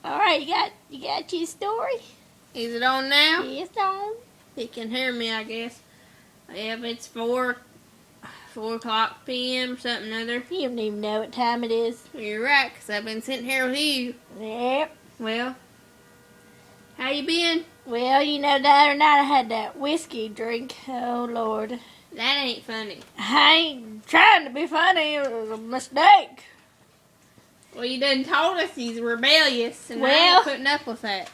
All right, you got your story? Is it on now? Yes, on. He can hear me, I guess. If it's 4 o'clock p.m. something or other. You don't even know what time it is. You're right, 'cause I've been sitting here with you. Yep. Well, how you been? Well, you know, the other night I had that whiskey drink. Oh, Lord. That ain't funny. I ain't trying to be funny. It was a mistake. Well, you done told us he's rebellious, and I Well- ain't putting up with that.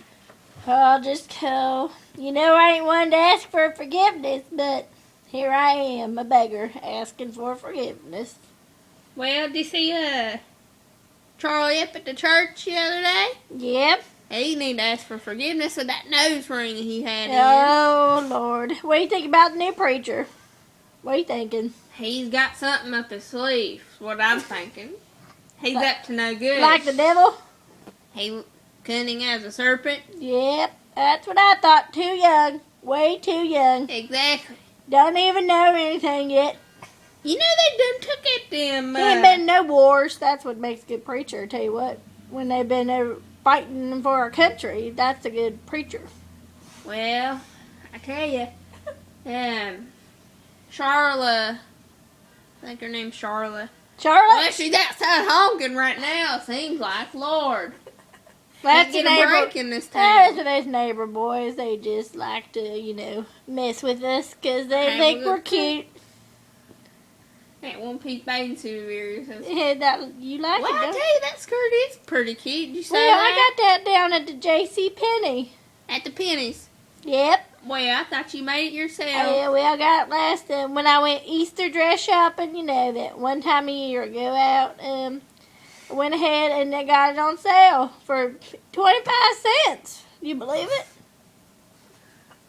I'll just go. You know, I ain't one to ask for forgiveness, but here I am, a beggar, asking for forgiveness. Well, did you see Charlie up at the church the other day? Yep. He need to ask for forgiveness with that nose ring he had in. Oh, Lord. What do you think about the new preacher? What are you thinking? He's got something up his sleeve, is what I'm thinking. He's up to no good. Like the devil? He cunning as a serpent. Yep. That's what I thought. Too young. Way too young. Exactly. Don't even know anything yet. You know they done took at them. There ain't been no wars. That's what makes a good preacher, I tell you what. When they've been fighting for our country, that's a good preacher. Well, I tell you, Charla, I think her name's Charla. Charlotte? Well, she's outside honking right now, seems like. Lord. That's Can't a get a neighbor. break in this That's town. what those neighbor boys, they just like to, mess with us because they Have think a we're good cute. That one piece bathing suit of yours. Yeah, you like Well, it, I don't tell you? you, that skirt is pretty cute. Did you say Well, that? I got that down at the J.C. Penney. At the pennies. Yep. Well, I thought you made it yourself. Yeah, well, I got it last time when I went Easter dress shopping, that one time a year ago out. I went ahead and they got it on sale for 25 cents. You believe it?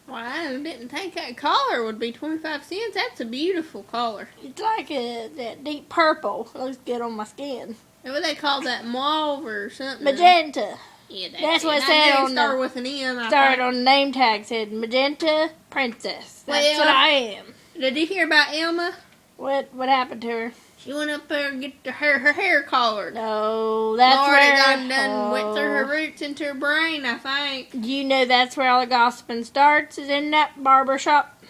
Well, I didn't think that collar would be 25 cents. That's a beautiful collar. It's like that deep purple. It looks good on my skin. What they call that, mauve or something? Magenta. Yeah, That's what it I said knew on started the- with an M. I Started think. on the name tag, said Magenta Princess. That's Well- what I am. Did you hear about Elma? What happened to her? She went up there and get her hair collared. No, that's Lord, where... it done went through her roots into her brain, I think. You know that's where all the gossiping starts, is in that barber shop.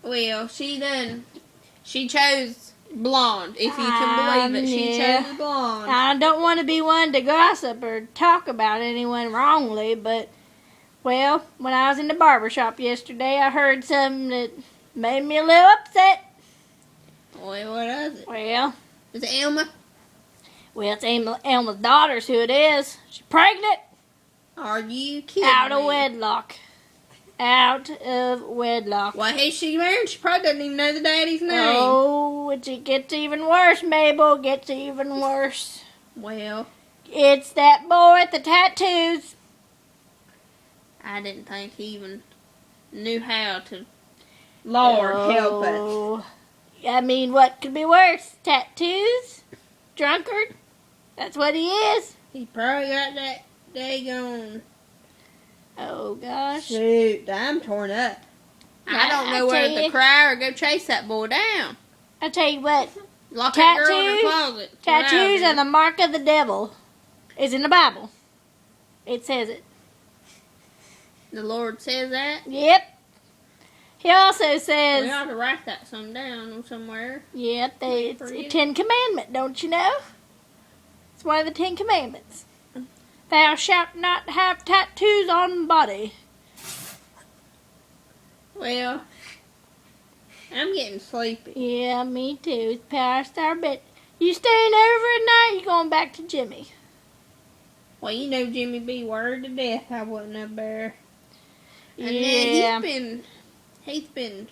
Well, she chose blonde, if you can believe it. She Yeah. chose blonde. I don't want to be one to gossip or talk about anyone wrongly, but, well, when I was in the barber shop yesterday, I heard something that made me a little upset. Well, what is it? Well, Is it Elma? it's Elma's daughter's who it is. She's pregnant. Are you kidding Out of me? wedlock. Out of wedlock. Why, has she married? She probably doesn't even know the daddy's name. Oh, it gets even worse, Mabel. Gets even worse. Well, It's that boy with the tattoos. I didn't think he even knew how to. Lord help us. Oh. I mean, what could be worse? Tattoos? Drunkard? That's what he is. He probably got that daggone. Oh, gosh. Shoot, I'm torn up. I don't I know whether tell to you. cry or go chase that boy down. I tell you what. Lock that girl in her Tattoos? closet. Tattoos are the mark of the devil. It's in the Bible. It says it. The Lord says that. Yep. He also says... We ought to write that some down somewhere. Yep, it's a Forget it. 10 Commandment, don't you know? It's one of the 10 Commandments. Thou shalt not have tattoos on body. Well, I'm getting sleepy. Yeah, me too. It's past our bed. You staying over at night? You going back to Jimmy? Well, you know Jimmy be worried to death I wasn't up there. And Yeah. then he's been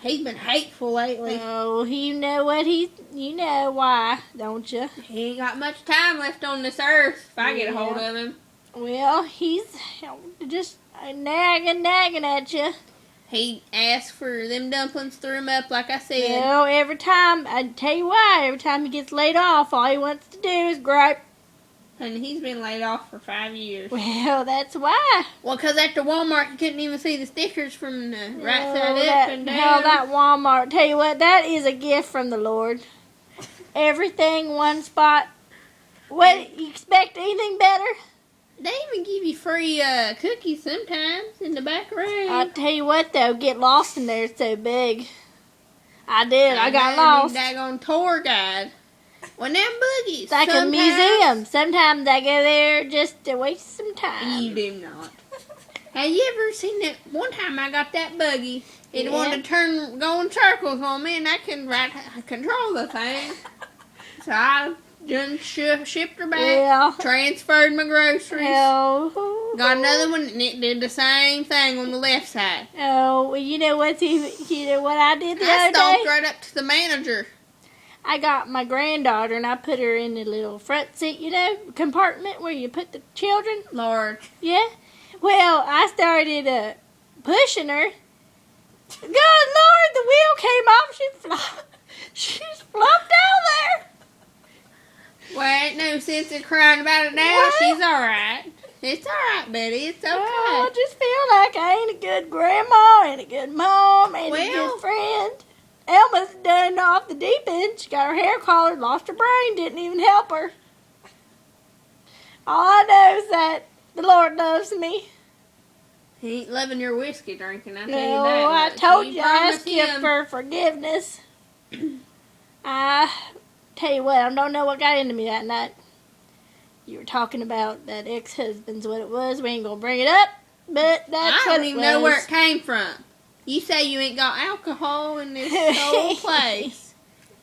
hateful lately. Oh, you know what you know why, don't you? He ain't got much time left on this earth if I get a hold of him. Well, he's just nagging at you. He asked for them dumplings, threw them up like I said. Well, every time, I tell you why, every time he gets laid off, all he wants to do is gripe. And he's been laid off for 5 years. Well, that's why. Well, because after Walmart, you couldn't even see the stickers from the right Oh, side up that, and down. hell, that Walmart. Tell you what, that is a gift from the Lord. Everything one spot. What, you expect anything better? They even give you free cookies sometimes in the back room. I'll tell you what, though, get lost in there. It's so big. I did. I got lost. Daggone tour guide. Well, them boogies. It's like a museum. Sometimes I go there just to waste some time. You do not. Have you ever seen that? One time I got that buggy. It wanted to go in circles on me, and I couldn't control the thing. So I just shipped her back, transferred my groceries, got another one, and it did the same thing on the left side. Oh, well, you know what I did the other day? I stalked right up to the manager. I got my granddaughter, and I put her in the little front seat, compartment where you put the children. Lord. Yeah. Well, I started pushing her. Good Lord, the wheel came off. She flopped out there. Well, ain't no sense in crying about it now. What? She's all right. It's all right, Betty. It's okay. Oh, I just feel like I ain't a good grandma, ain't a good mom, ain't a good friend. Elma's done off the deep end. She got her hair collared, lost her brain, didn't even help her. All I know is that the Lord loves me. He ain't loving your whiskey drinking, I tell you that. No, I told you, I asked you for forgiveness. I tell you what, I don't know what got into me that night. You were talking about that ex-husband's what it was. We ain't gonna bring it up, but that's what it was. I don't even know where it came from. You say you ain't got alcohol in this whole place.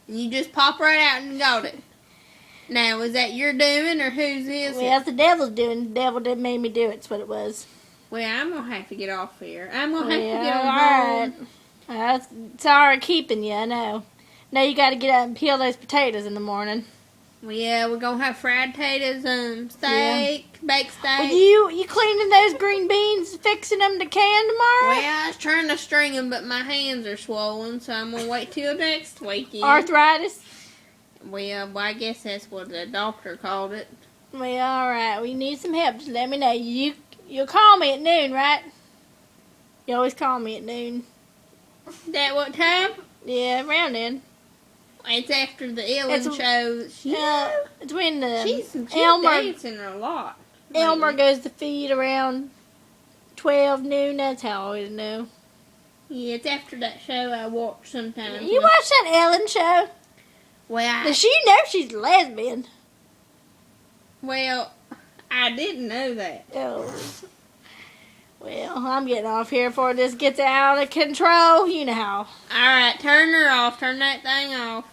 And you just pop right out and got it. Now, was that your doing or whose is it? Well, it's the devil's doing. The devil did make me do it. That's what it was. Well, I'm going to have to get off here. I'm going to have to get on home. Right. Sorry keeping you, I know. Now you got to get out and peel those potatoes in the morning. Well, yeah, we're going to have fried potatoes and steak, baked steak. Well, you cleaning those green beans, fixing them to can tomorrow? Well, I was trying to string them, but my hands are swollen, so I'm going to wait till next weekend. Arthritis? Well, I guess that's what the doctor called it. Well, all right. Well, you need some help, just let me know. You'll call me at noon, right? You always call me at noon. That what time? Yeah, around then. It's after the Ellen show. It's when she's Elmer dancing a lot. Elmer goes to feed around 12 noon. That's how I always know. Yeah, it's after that show I watch sometimes. You watch that Ellen show? Well, does she know she's a lesbian? Well, I didn't know that. Oh. Well, I'm getting off here before this gets out of control. You know how. All right, turn her off. Turn that thing off.